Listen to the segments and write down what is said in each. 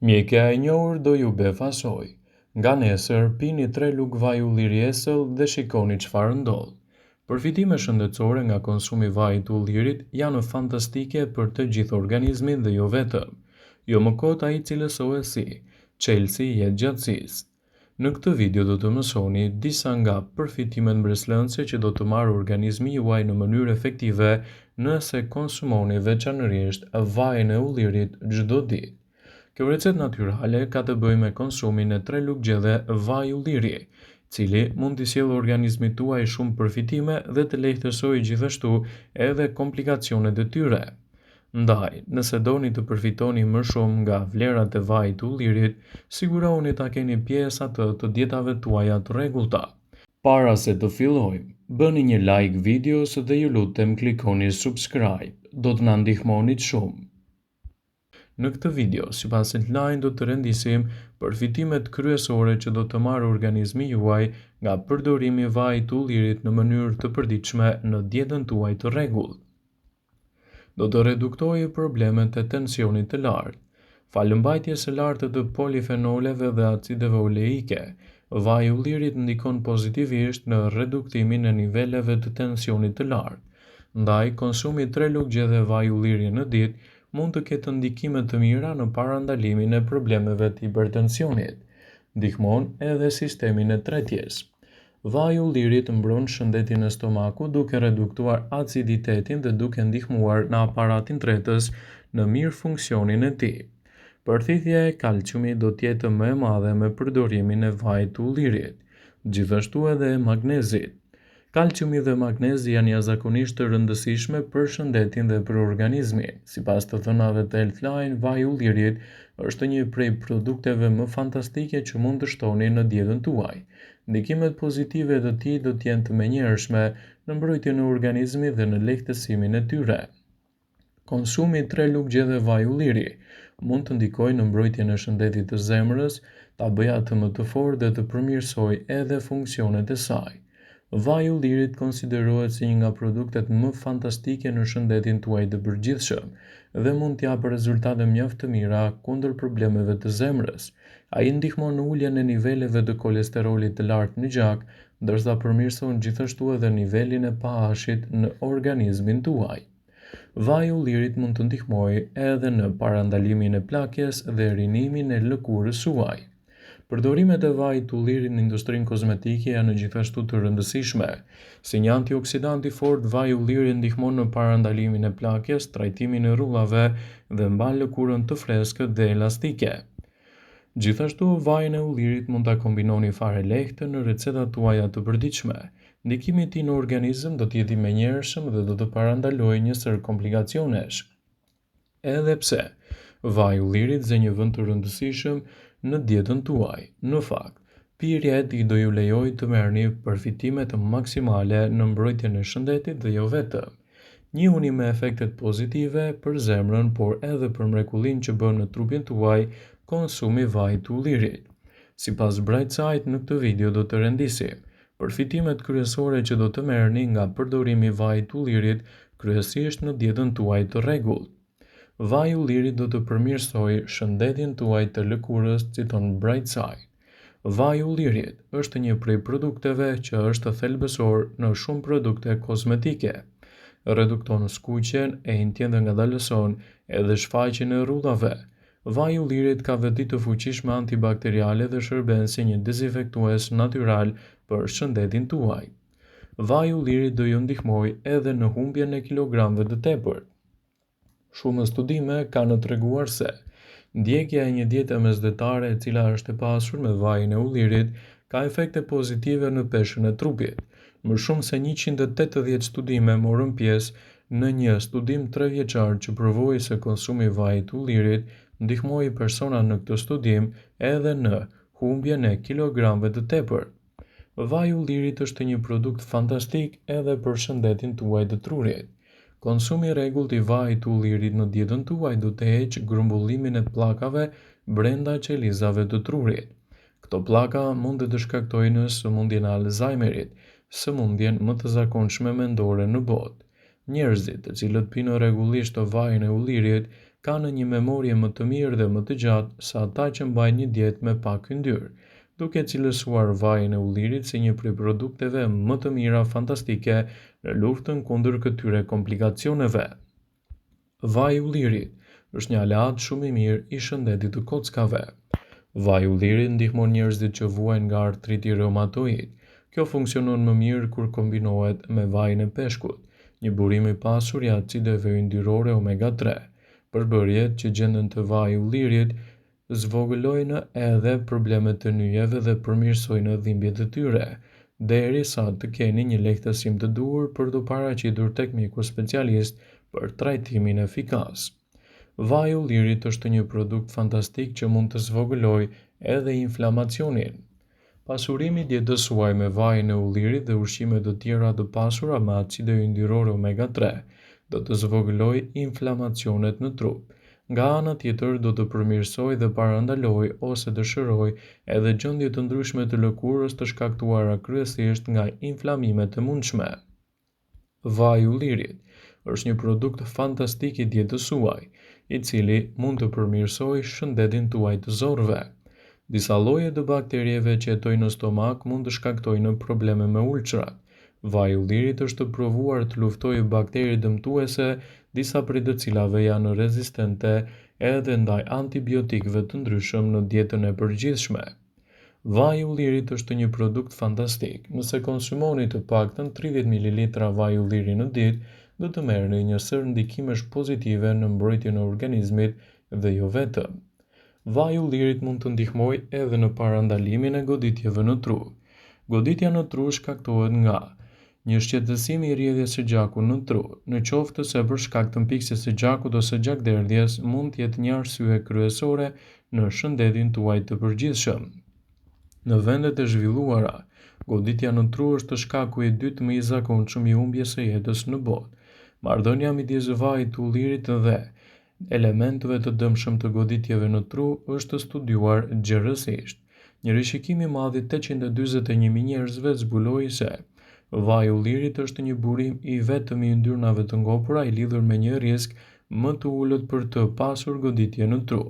Mjekja e njohur do ju befasoj. Nga nesër, pini 3 lugë vaj ulliri esëll dhe shikoni çfarë ndodh. Përfitimet shëndetësore nga konsumi i vajit të ullirit janë fantastike për të gjithë organizmin dhe jo vetëm. Jo më kot ai cilësohet si çelësi i jetë gjatësisë. Në këtë video do të mësoni disa nga përfitimet mbreslënëse që do të marrë organizmi juaj në mënyrë efektive nëse konsumoni veçanërisht vajin e ullirit çdo ditë. Kjo recetë natyrale ka të bëjë me konsumin e 3 lugë gjelle vaj ulliri, cili mund t'i sjellë organizmit tuaj shumë përfitime dhe të lehtësojë gjithashtu edhe komplikacionet e tyre. Ndaj, nëse doni të përfitoni më shumë nga vlerat e vajit të ullirit, sigurohuni ta keni pjesë atë të dietave tuaja të rregullta. Para se të fillojmë, bëni një like videos dhe ju lutem klikoni subscribe, do të na ndihmonit shumë. Në këtë video, sipas outline do të rendisim përfitimet kryesore që do të marrë organizmi juaj nga përdorimi i vajit të ullirit në mënyrë të përditshme në dietën tuaj të rregullt. Do të reduktojë problemet e tensionit të lartë. Falë mbajtjes së lartë të polifenoleve dhe acideve oleike, vaji i ullirit ndikon pozitivisht në reduktimin e niveleve të tensionit të lartë. Ndaj, konsumi 3 lugë gjelle vaj ulliri në ditë mund të ketë ndikime të mira në parandalimin e problemeve të hipertensionit. Ndihmon edhe sistemin e tretjes. Vaji i ullirit mbron shëndetin e stomakut duke reduktuar aciditetin dhe duke ndihmuar në aparatin tretës në mirë funksionin e tij. Përthithja e kalciumit do të jetë më e madhe me përdorimin e vajit të ullirit, gjithashtu edhe e magnezit. Kalciumi dhe magnezi janë jashtëzakonisht të rëndësishme për shëndetin dhe për organizmin. Sipas të thënave të Healthline, vaji i ullirit është një prej produkteve më fantastike që mund të shtoni në dietën tuaj. Ndikimet pozitive të tij do të jenë të menjëhershme në mbrojtjen e organizmit dhe në lehtësimin e tyre. Konsumi 3 lugë gjelle vaj ulliri mund të ndikojë në mbrojtjen e shëndetit të zemrës, ta bëjë atë më të fortë dhe të përmirësojë edhe funksionet e saj. Vaji i ullirit konsiderohet si një nga produktet më fantastike në shëndetin tuaj të përgjithshëm dhe mund të japë rezultate mjaft të mira kundër problemeve të zemrës. Ai ndihmon në uljen e niveleve të kolesterolit të lartë në gjak, ndërsa përmirëson gjithashtu edhe nivelin e pH-it në organizmin tuaj. Vaji i ullirit mund të ndihmojë edhe në parandalimin e plakjes dhe rinimin e lëkurës suaj. Përdorimet e vajit të ullirit në industrinë kozmetike janë gjithashtu të rëndësishme. Si një antioksidant i fortë, vaji i ullirit ndihmon në parandalimin e plakjes, trajtimin e rrullave dhe mban lëkurën të freskët dhe elastike. Gjithashtu, vajin e ullirit mund ta kombinoni fare lehtë në recetat tuaja të përditshme. Ndikimi i tij në organizëm do të jetë i menjëhershëm dhe do të parandalojë një sër komplikacionesh. Edhe pse vaji i ullirit zë një vend të rëndësishëm në dietën tuaj. Në fakt, pirja e tij do ju lejojë të merrni përfitime të maksimale në mbrojtjen e shëndetit dhe jo vetëm. Njihuni me efektet pozitive për zemrën, por edhe për mrekullinë që bën në trupin tuaj konsumi i vajit të ullirit. Sipas Brightside, në këtë video do të rendisim përfitimet kryesore që do të merrni nga përdorimi i vajit të ullirit kryesisht në dietën tuaj të rregullt. Vaji i ullirit do të përmirësojë shëndetin tuaj të lëkurës, citon Brightside. Vaji i ullirit është një prej produkteve që është thelbësor në shumë produkte kozmetike. Redukton skuqjen, e intjen dhe ngadalëson edhe shfaqjen e rrullave. Vaji i ullirit ka veti të fuqishme antibakteriale dhe shërben si një dezinfektues natyral për shëndetin tuaj. Vaji i ullirit do ju ndihmojë edhe në humbjen e kilogramëve të tepërt. Shumë studime kanë treguar se ndjekja e një diete mesdhetare e cila është e pasur me vajin e ullirit ka efekte pozitive në peshën e trupit. Më shumë se 180 studime morën pjesë në një studim 3 vjeçar që provoi se konsumi i vajit të ullirit ndihmoi persona në këtë studim edhe në humbjen e kilogramëve të tepërt. Vaji i ullirit është një produkt fantastik edhe për shëndetin tuaj të trurit. Konsumi i rregullt i vajit të ullirit në dietën tuaj do të heqë grumbullimin e pllakave brenda qelizave të trurit. Këto pllaka mund të shkaktojnë sëmundjen e Alzheimerit, sëmundjen më të zakonshme mendore në botë. Njerëzit të cilët pinë rregullisht vajin e ullirit kanë një memorie më të mirë dhe më të gjatë se ata që mbajnë një dietë me pak yndyrë, duke cilësuar vajin e ullirit si një prej produkteve më të mira fantastike në luftën kundër këtyre komplikacioneve. Vaji i ullirit është një aleat shumë i mirë i shëndetit të kockave. Vaji i ullirit ndihmon njerëzit që vuajnë nga artriti reumatoid. Kjo funksionon më mirë kur kombinohet me vajin e peshkut, një burim i pasur i acideve yndyrore omega 3. Përbërjet që gjenden te vaji i ullirit zvogëlojnë edhe problemet të nyjeve dhe përmirësojnë dhimbjet e tyre, derisa të keni një lehtësim të duhur për t'u paraqitur tek mjeku specialist për trajtimin efikas. Vaji i ullirit është një produkt fantastik që mund të zvogëlojë edhe inflamacionin. Pasurimi i dietës suaj me vajin e ullirit dhe ushqime të tjera të pasura me acide yndyrore omega 3 do të zvogëlojë inflamacionet në trup. Nga ana tjetër do të përmirësojë dhe parandalojë ose të shërojë edhe gjendje të ndryshme të lëkurës të shkaktuara kryesisht nga inflamimet e mundshme. Vaji i ullirit është një produkt fantastik i dietës suaj, i cili mund të përmirësojë shëndetin tuaj të zorëve. Disa lloje të bakterieve që jetojnë në stomak mund të shkaktojnë probleme me ulçrat. Vaji i ullirit është provuar të luftojë bakteri dëmtuese, disa prej të cilave janë rezistente edhe ndaj antibiotikëve të ndryshëm në dietën e përgjithshme. Vaji i ullirit është një produkt fantastik. Nëse konsumoni të paktën 30 ml vaj ulliri në ditë, do të merrni një sër ndikimesh pozitive në mbrojtjen e organizmit dhe jo vetëm. Vaji i ullirit mund të ndihmojë edhe në parandalimin e goditjeve në tru. Goditja në tru shkaktohet nga një shqetësim i rrjedhjes së gjakut në tru, në qoftë se për shkak të mpiksjes së gjakut ose gjakderdhjes, mund të jetë një arsye kryesore në shëndetin tuaj të përgjithshëm. Në vendet e zhvilluara, goditja në tru është shkaku i dytë më i zakonshëm i humbjes së jetës në botë. Marrëdhënia midis vajit të ullirit dhe elementeve të dëmshëm të goditjeve në tru është studiuar gjerësisht. Një rishikim i madh i 841.000 njerëzve zbuloi se vaji i ullirit është një burim i vetëm i yndyrnave të ngopura i lidhur me një risk më të ulët për të pasur goditje në tru.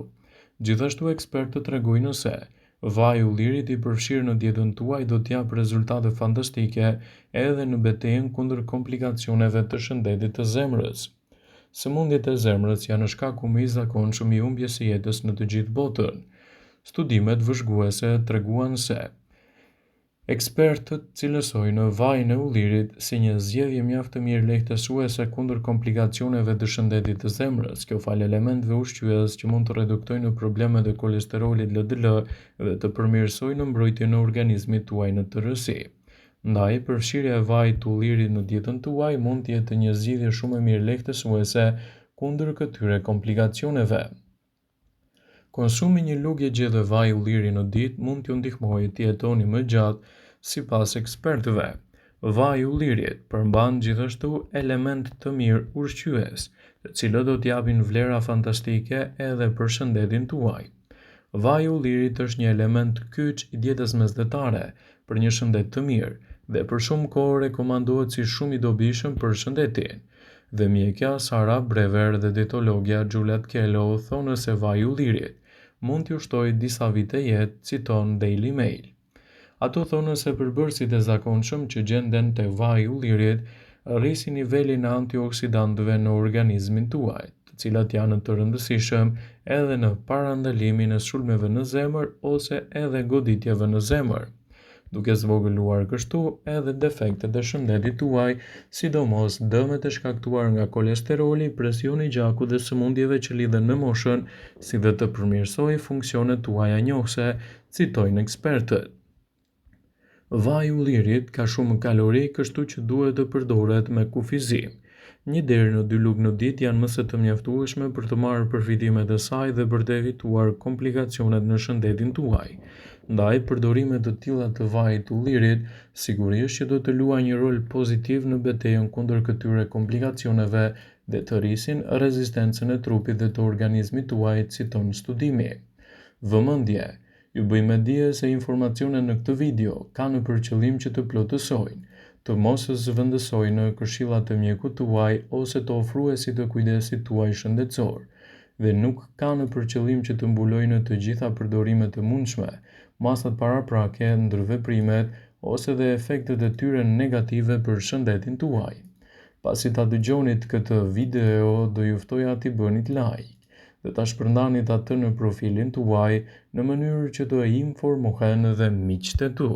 Gjithashtu ekspertët tregojnë se vaji i ullirit i përfshirë në dietën tuaj do t'japë rezultate fantastike edhe në betejën kundër komplikacioneve të shëndetit të zemrës. Sëmundjet e zemrës janë shkaku më i zakonshëm i humbjes së jetës në të gjithë botën. Studimet vëzhguese treguan se ekspertët cilësojnë vajin e ullirit si një zgjedhje mjaft të mirë lehtësuese kundër komplikacioneve të shëndetit të zemrës. Kjo fal elementeve ushqyes që mund të reduktojnë problemet e kolesterolit LDL dhe të përmirësojnë mbrojtjen e organizmit tuaj në tërësi. Ndaj, përfshirja e vajit të ullirit në dietën tuaj mund të jetë një zgjidhje shumë e mirë lehtësuese kundër këtyre komplikacioneve. Konsumi një lugje gjedhe vaj ulliri në ditë mund t'ju ndihmojë të jetoni më gjatë, sipas ekspertëve. Vaji i ullirit përmban gjithashtu element të mirë ushqyes, të cilët do t'japin vlera fantastike edhe për shëndetin tuaj. Vaji i ullirit është një element kyç i dietës mesdhetare për një shëndet të mirë dhe për shumë kohë rekomandohet si shumë i dobishëm për shëndetin. Dhe mjekja Sara Brever dhe dietologja Juliet Kellow thonë se vaji i ullirit mund t'ju shtojë disa vite jetë, citon Daily Mail. Ato thonë se përbërësit e zakonshëm që gjenden te vaji i ullirit rrisin nivelin e antioksidantëve në organizmin tuaj, të cilat janë të rëndësishëm edhe në parandalimin e sulmeve në zemër ose edhe goditjeve në zemër, duke zvogëluar kështu edhe defektet e shëndetit tuaj, sidomos dëmet e shkaktuar nga kolesteroli, presioni i gjakut dhe sëmundjeve që lidhen me moshën, si dhe të përmirësojë funksionet tuaja njohëse, citojnë ekspertët. Vaji i ullirit ka shumë kalori, kështu që duhet të përdoret me kufizim. 1 deri në 2 lugë në ditë janë më se të mjaftueshme për të marrë përfitimet e saj dhe për të evituar komplikacionet në shëndetin tuaj. Ndaj, përdorimet të tilla të vajit të ullirit sigurisht që do të luajë një rol pozitiv në betejën kundër këtyre komplikacioneve dhe të rrisin rezistencën e trupit dhe të organizmit tuaj, citon studimi. Vëmendje, ju bëjmë dije se informacionet në këtë video kanë për qëllim që të plotësojnë, të mos zëvendësojnë këshillat e mjekut tuaj ose të ofruesit të kujdesit tuaj shëndetësor. dhe nuk kanë për qëllim që të mbulojnë të gjitha përdorimet e mundshme, masat paraprake, ndërveprimet ose dhe efektet e tyre negative për shëndetin tuaj. Pasi ta dëgjonit këtë video, do ju ftoja t'i bënit like dhe ta shpërndanit atë në profilin tuaj në mënyrë që të informohen edhe miqtë e tu.